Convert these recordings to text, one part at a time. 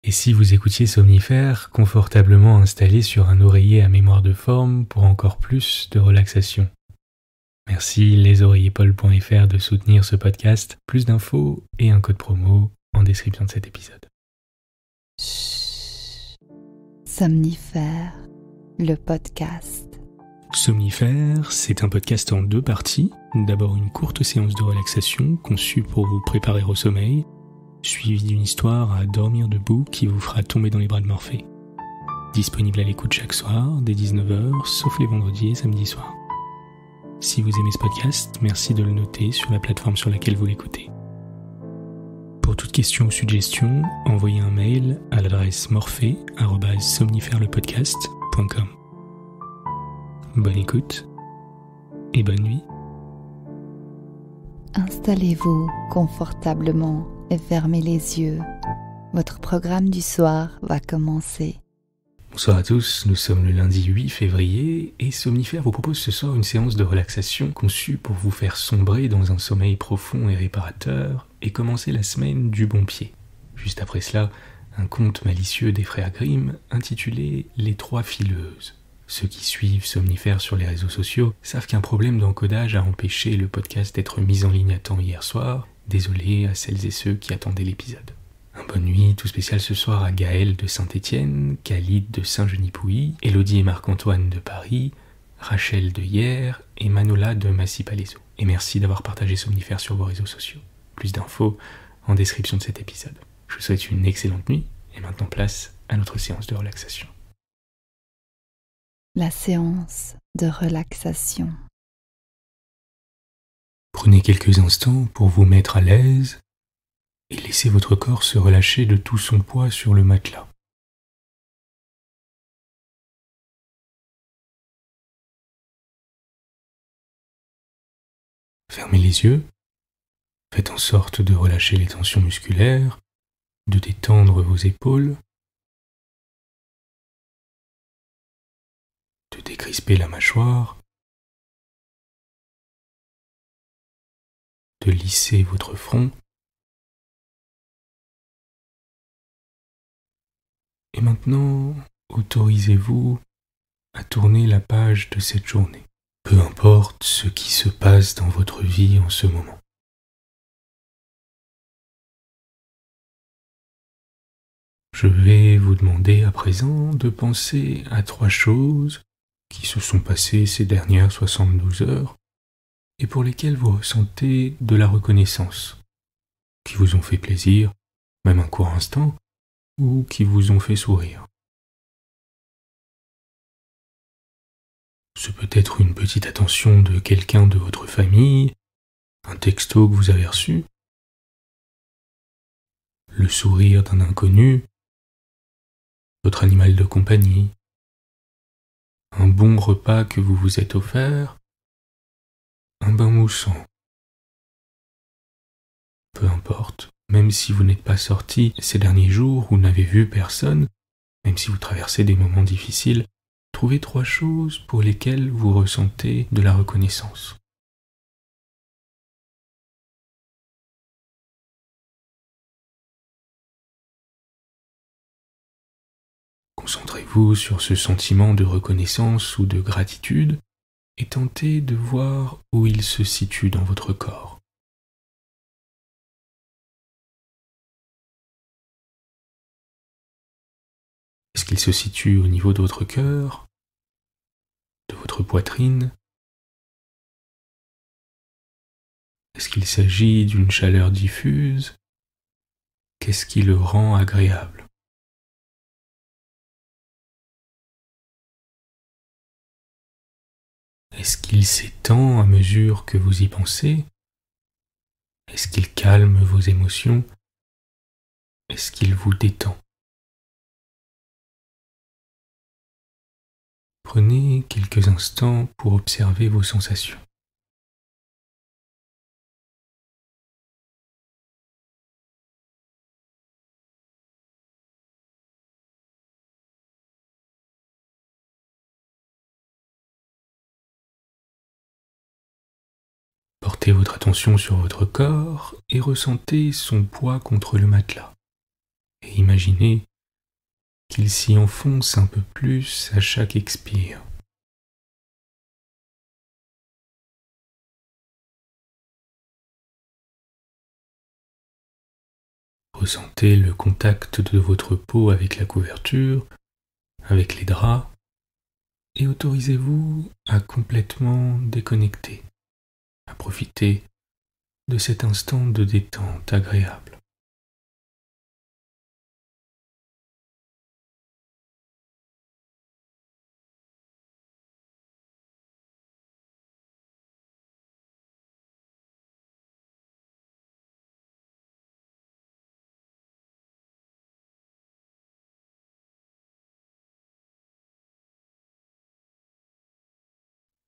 Et si vous écoutiez Somnifère confortablement installé sur un oreiller à mémoire de forme pour encore plus de relaxation. Merci lesoreillerpaul.fr de soutenir ce podcast. Plus d'infos et un code promo en description de cet épisode. Somnifère, le podcast. Somnifère, c'est un podcast en 2 parties. D'abord une courte séance de relaxation conçue pour vous préparer au sommeil, suivie d'une histoire à dormir debout qui vous fera tomber dans les bras de Morphée. Disponible à l'écoute chaque soir, dès 19h, sauf les vendredis et samedis soirs. Si vous aimez ce podcast, merci de le noter sur la plateforme sur laquelle vous l'écoutez. Pour toute question ou suggestion, envoyez un mail à l'adresse morphée@somnifairelepodcast.com. Bonne écoute et bonne nuit. Installez-vous confortablement et fermez les yeux. Votre programme du soir va commencer. Bonsoir à tous, nous sommes le lundi 8 février et Somnifère vous propose ce soir une séance de relaxation conçue pour vous faire sombrer dans un sommeil profond et réparateur et commencer la semaine du bon pied. Juste après cela, un conte malicieux des frères Grimm intitulé « Les 3 fileuses ». Ceux qui suivent Somnifère sur les réseaux sociaux savent qu'un problème d'encodage a empêché le podcast d'être mis en ligne à temps hier soir. Désolé à celles et ceux qui attendaient l'épisode. Un bonne nuit tout spécial ce soir à Gaël de Saint-Étienne, Khalid de Saint-Genis-Pouilly, Elodie et Marc-Antoine de Paris, Rachel de Hyères et Manola de Massy-Palaiseau. Et merci d'avoir partagé Somnifère sur vos réseaux sociaux. Plus d'infos en description de cet épisode. Je vous souhaite une excellente nuit et maintenant place à notre séance de relaxation. La séance de relaxation. Prenez quelques instants pour vous mettre à l'aise et laissez votre corps se relâcher de tout son poids sur le matelas. Fermez les yeux, faites en sorte de relâcher les tensions musculaires, de détendre vos épaules, de décrisper la mâchoire, de lisser votre front. Et maintenant, autorisez-vous à tourner la page de cette journée, peu importe ce qui se passe dans votre vie en ce moment. Je vais vous demander à présent de penser à 3 choses qui se sont passées ces dernières 72 heures et pour lesquelles vous ressentez de la reconnaissance, qui vous ont fait plaisir, même un court instant, ou qui vous ont fait sourire. Ce peut être une petite attention de quelqu'un de votre famille, un texto que vous avez reçu, le sourire d'un inconnu, votre animal de compagnie, un bon repas que vous vous êtes offert, un bain moussant. Peu importe, même si vous n'êtes pas sorti ces derniers jours ou n'avez vu personne, même si vous traversez des moments difficiles, trouvez 3 choses pour lesquelles vous ressentez de la reconnaissance. Concentrez-vous sur ce sentiment de reconnaissance ou de gratitude et tentez de voir où il se situe dans votre corps. Est-ce qu'il se situe au niveau de votre cœur, de votre poitrine? Est-ce qu'il s'agit d'une chaleur diffuse? Qu'est-ce qui le rend agréable? Est-ce qu'il s'étend à mesure que vous y pensez? Est-ce qu'il calme vos émotions? Est-ce qu'il vous détend? Prenez quelques instants pour observer vos sensations. Portez votre attention sur votre corps et ressentez son poids contre le matelas. Et imaginez qu'il s'y enfonce un peu plus à chaque expire. Ressentez le contact de votre peau avec la couverture, avec les draps, et autorisez-vous à complètement déconnecter, à profiter de cet instant de détente agréable.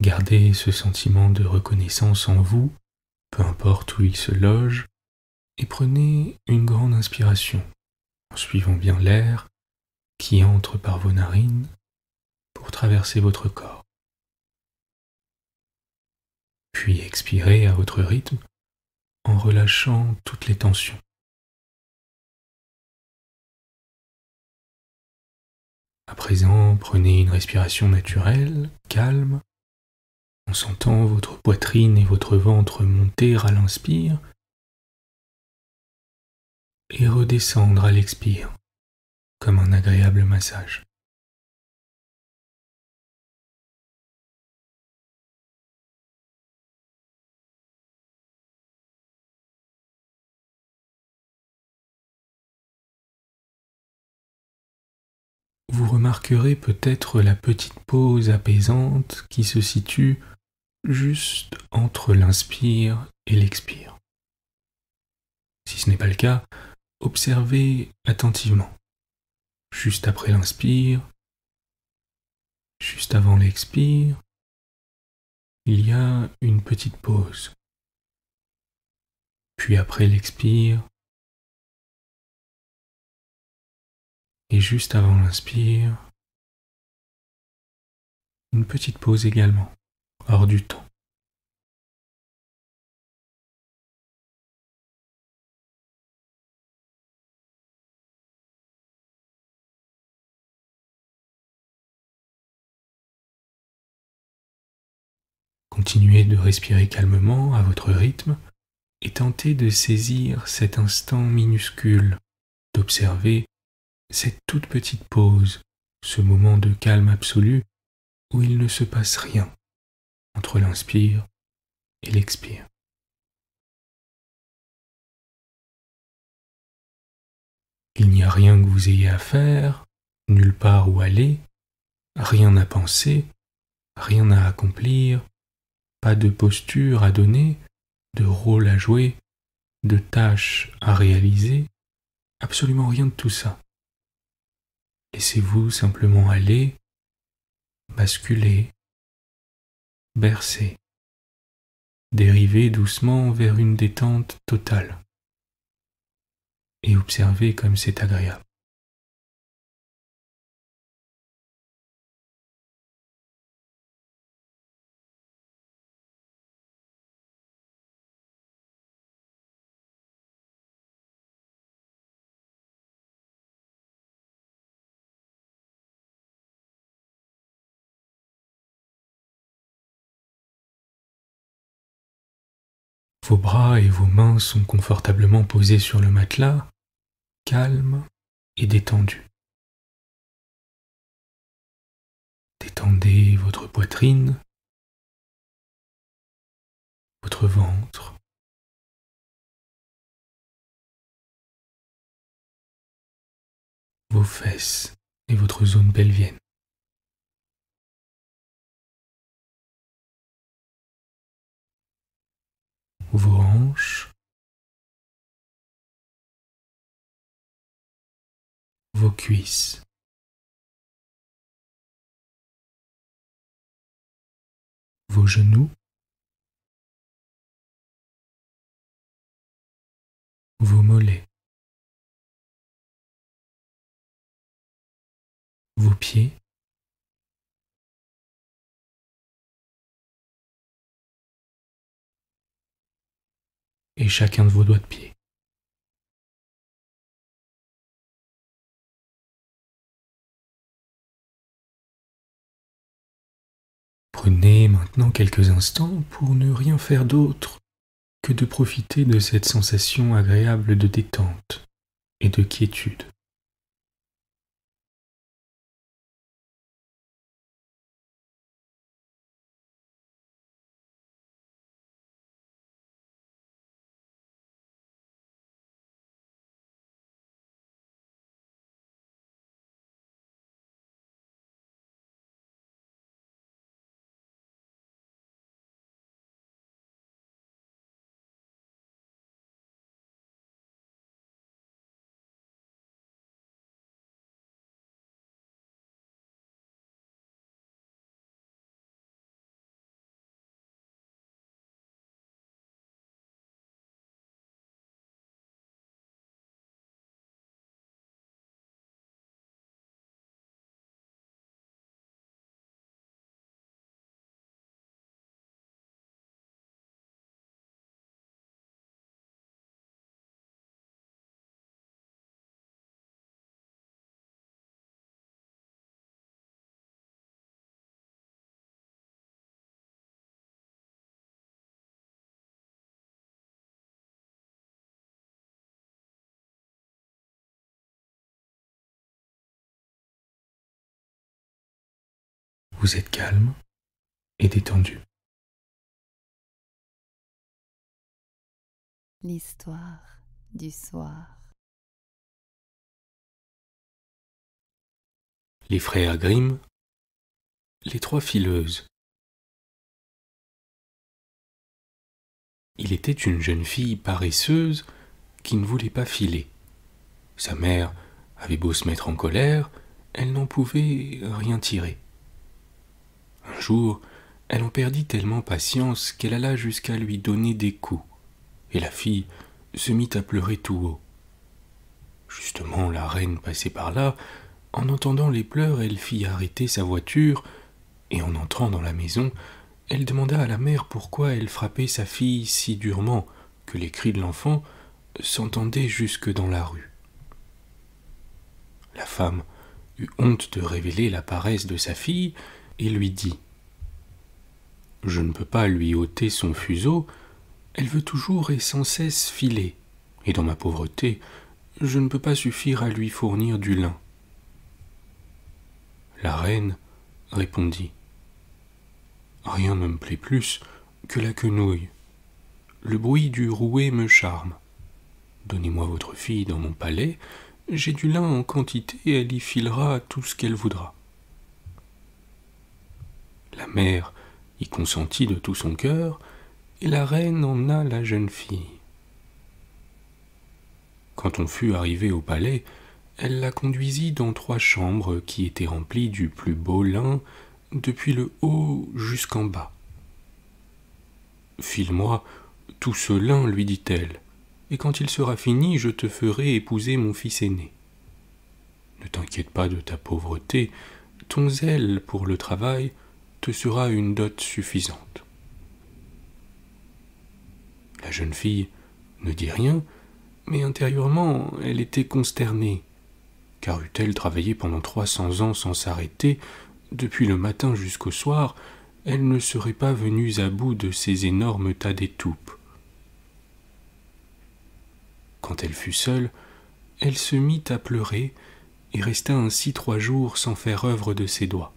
Gardez ce sentiment de reconnaissance en vous, peu importe où il se loge, et prenez une grande inspiration, en suivant bien l'air qui entre par vos narines pour traverser votre corps. Puis expirez à votre rythme en relâchant toutes les tensions. À présent, prenez une respiration naturelle, calme, en sentant votre poitrine et votre ventre monter à l'inspire et redescendre à l'expire, comme un agréable massage. Vous remarquerez peut-être la petite pause apaisante qui se situe juste entre l'inspire et l'expire. Si ce n'est pas le cas, observez attentivement. Juste après l'inspire, juste avant l'expire, il y a une petite pause. Puis après l'expire, et juste avant l'inspire, une petite pause également, hors du temps. Continuez de respirer calmement à votre rythme et tentez de saisir cet instant minuscule, d'observer cette toute petite pause, ce moment de calme absolu où il ne se passe rien entre l'inspire et l'expire. Il n'y a rien que vous ayez à faire, nulle part où aller, rien à penser, rien à accomplir, pas de posture à donner, de rôle à jouer, de tâches à réaliser, absolument rien de tout ça. Laissez-vous simplement aller, basculer, bercer, dériver doucement vers une détente totale. Et observez comme c'est agréable. Vos bras et vos mains sont confortablement posés sur le matelas, calmes et détendus. Détendez votre poitrine, votre ventre, vos fesses et votre zone pelvienne. Vos hanches, vos cuisses, vos genoux, vos mollets, vos pieds, et chacun de vos doigts de pied. Prenez maintenant quelques instants pour ne rien faire d'autre que de profiter de cette sensation agréable de détente et de quiétude. Vous êtes calme et détendu. L'histoire du soir. Les frères Grimm, les trois fileuses. Il était une jeune fille paresseuse qui ne voulait pas filer. Sa mère avait beau se mettre en colère, elle n'en pouvait rien tirer. Un jour, elle en perdit tellement patience qu'elle alla jusqu'à lui donner des coups, et la fille se mit à pleurer tout haut. Justement, la reine passait par là. En entendant les pleurs, elle fit arrêter sa voiture, et en entrant dans la maison, elle demanda à la mère pourquoi elle frappait sa fille si durement que les cris de l'enfant s'entendaient jusque dans la rue. La femme eut honte de révéler la paresse de sa fille et lui dit « Je ne peux pas lui ôter son fuseau, elle veut toujours et sans cesse filer, et dans ma pauvreté, je ne peux pas suffire à lui fournir du lin. » La reine répondit « Rien ne me plaît plus que la quenouille. Le bruit du rouet me charme. Donnez-moi votre fille dans mon palais, j'ai du lin en quantité et elle y filera tout ce qu'elle voudra. » La mère y consentit de tout son cœur, et la reine emmena la jeune fille. Quand on fut arrivé au palais, elle la conduisit dans 3 chambres qui étaient remplies du plus beau lin, depuis le haut jusqu'en bas. « File-moi tout ce lin, lui dit-elle, et quand il sera fini, je te ferai épouser mon fils aîné. Ne t'inquiète pas de ta pauvreté, ton zèle pour le travail te sera une dot suffisante. » La jeune fille ne dit rien, mais intérieurement elle était consternée, car eût-elle travaillé pendant 300 ans sans s'arrêter, depuis le matin jusqu'au soir, elle ne serait pas venue à bout de ces énormes tas d'étoupes. Quand elle fut seule, elle se mit à pleurer et resta ainsi 3 jours sans faire œuvre de ses doigts.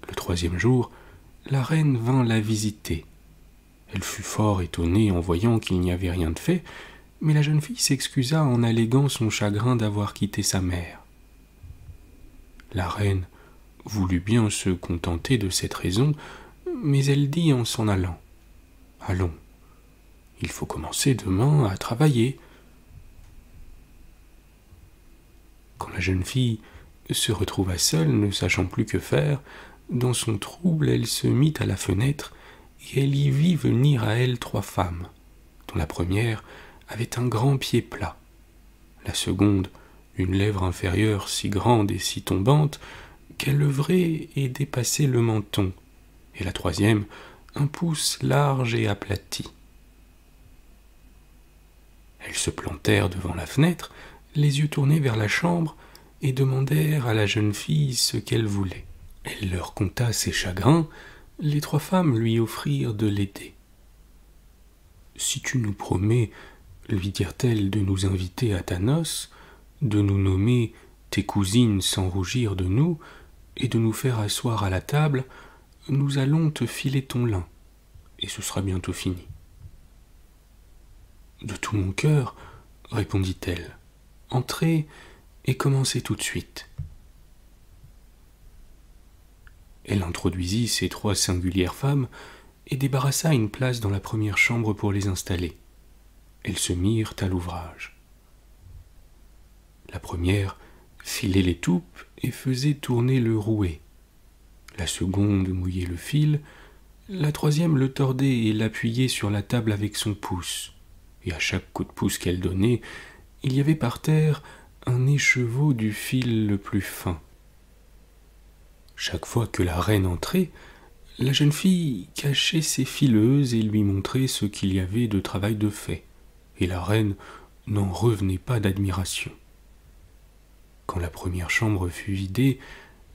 Le 3e jour, la reine vint la visiter. Elle fut fort étonnée en voyant qu'il n'y avait rien de fait, mais la jeune fille s'excusa en alléguant son chagrin d'avoir quitté sa mère. La reine voulut bien se contenter de cette raison, mais elle dit en s'en allant « Allons, il faut commencer demain à travailler. » Quand la jeune fille se retrouva seule, ne sachant plus que faire, dans son trouble, elle se mit à la fenêtre et elle y vit venir à elle 3 femmes, dont la première avait un grand pied plat, la seconde une lèvre inférieure si grande et si tombante qu'elle œuvrait et dépassait le menton, et la 3e un pouce large et aplati. Elles se plantèrent devant la fenêtre, les yeux tournés vers la chambre, et demandèrent à la jeune fille ce qu'elle voulait. Elle leur conta ses chagrins, les 3 femmes lui offrirent de l'aider. « Si tu nous promets, lui dirent-elles, de nous inviter à ta noce, de nous nommer tes cousines sans rougir de nous, et de nous faire asseoir à la table, nous allons te filer ton lin, et ce sera bientôt fini. » « De tout mon cœur, répondit-elle, entrez et commencez tout de suite. » Elle introduisit ces 3 singulières femmes et débarrassa une place dans la première chambre pour les installer. Elles se mirent à l'ouvrage. La première filait les toupes et faisait tourner le rouet. La seconde mouillait le fil, la troisième le tordait et l'appuyait sur la table avec son pouce. Et à chaque coup de pouce qu'elle donnait, il y avait par terre un écheveau du fil le plus fin. Chaque fois que la reine entrait, la jeune fille cachait ses fileuses et lui montrait ce qu'il y avait de travail de fait, et la reine n'en revenait pas d'admiration. Quand la première chambre fut vidée,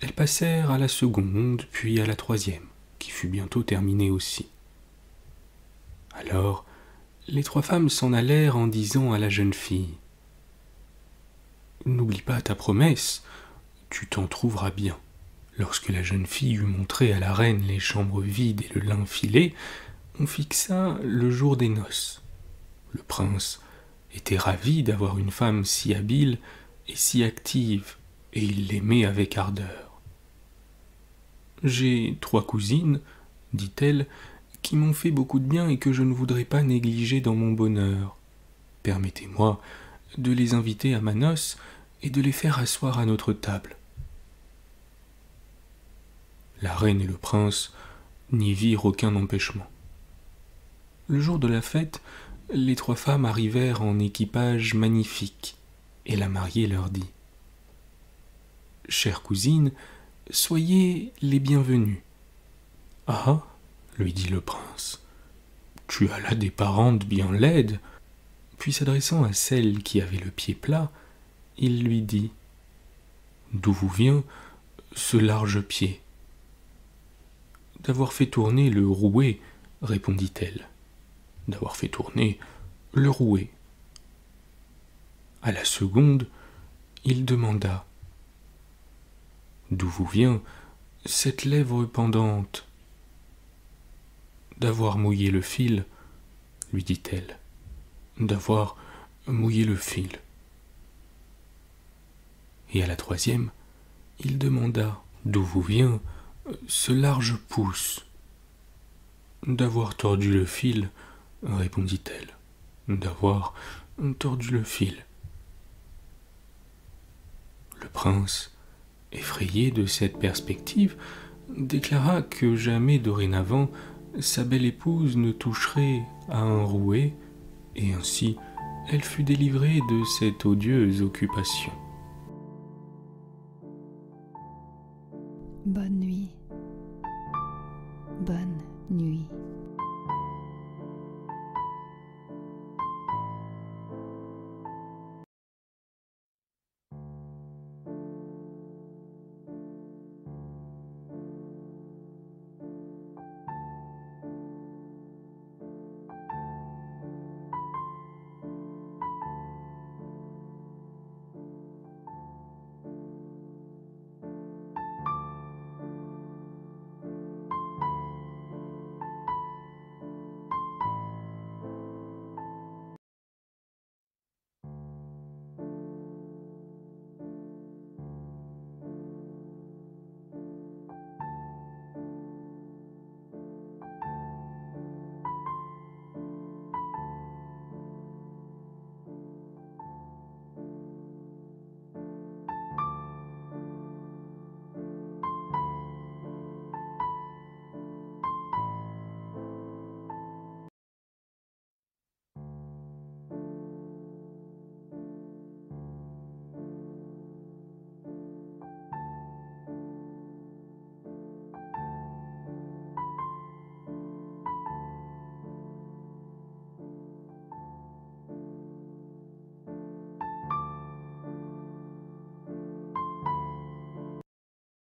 elles passèrent à la seconde, puis à la troisième, qui fut bientôt terminée aussi. Alors, les 3 femmes s'en allèrent en disant à la jeune fille « N'oublie pas ta promesse, tu t'en trouveras bien. » Lorsque la jeune fille eut montré à la reine les chambres vides et le lin filé, on fixa le jour des noces. Le prince était ravi d'avoir une femme si habile et si active, et il l'aimait avec ardeur. « J'ai 3 cousines, dit-elle, qui m'ont fait beaucoup de bien et que je ne voudrais pas négliger dans mon bonheur. Permettez-moi de les inviter à ma noce et de les faire asseoir à notre table. » La reine et le prince n'y virent aucun empêchement. Le jour de la fête, les 3 femmes arrivèrent en équipage magnifique, et la mariée leur dit « Chère cousine, soyez les bienvenues. »« Ah !» lui dit le prince, « tu as là des parentes bien laides. » Puis s'adressant à celle qui avait le pied plat, il lui dit « D'où vous vient ce large pied ?» « D'avoir fait tourner le rouet, répondit-elle. « D'avoir fait tourner le rouet. » À la seconde, il demanda « D'où vous vient cette lèvre pendante ?»« D'avoir mouillé le fil, lui dit-elle. « D'avoir mouillé le fil. » Et à la troisième, il demanda « D'où vous vient ce large pouce ?»« D'avoir tordu le fil, répondit-elle. « D'avoir tordu le fil. » Le prince, effrayé de cette perspective, déclara que jamais dorénavant sa belle épouse ne toucherait à un rouet, et ainsi elle fut délivrée de cette odieuse occupation. Bonne nuit.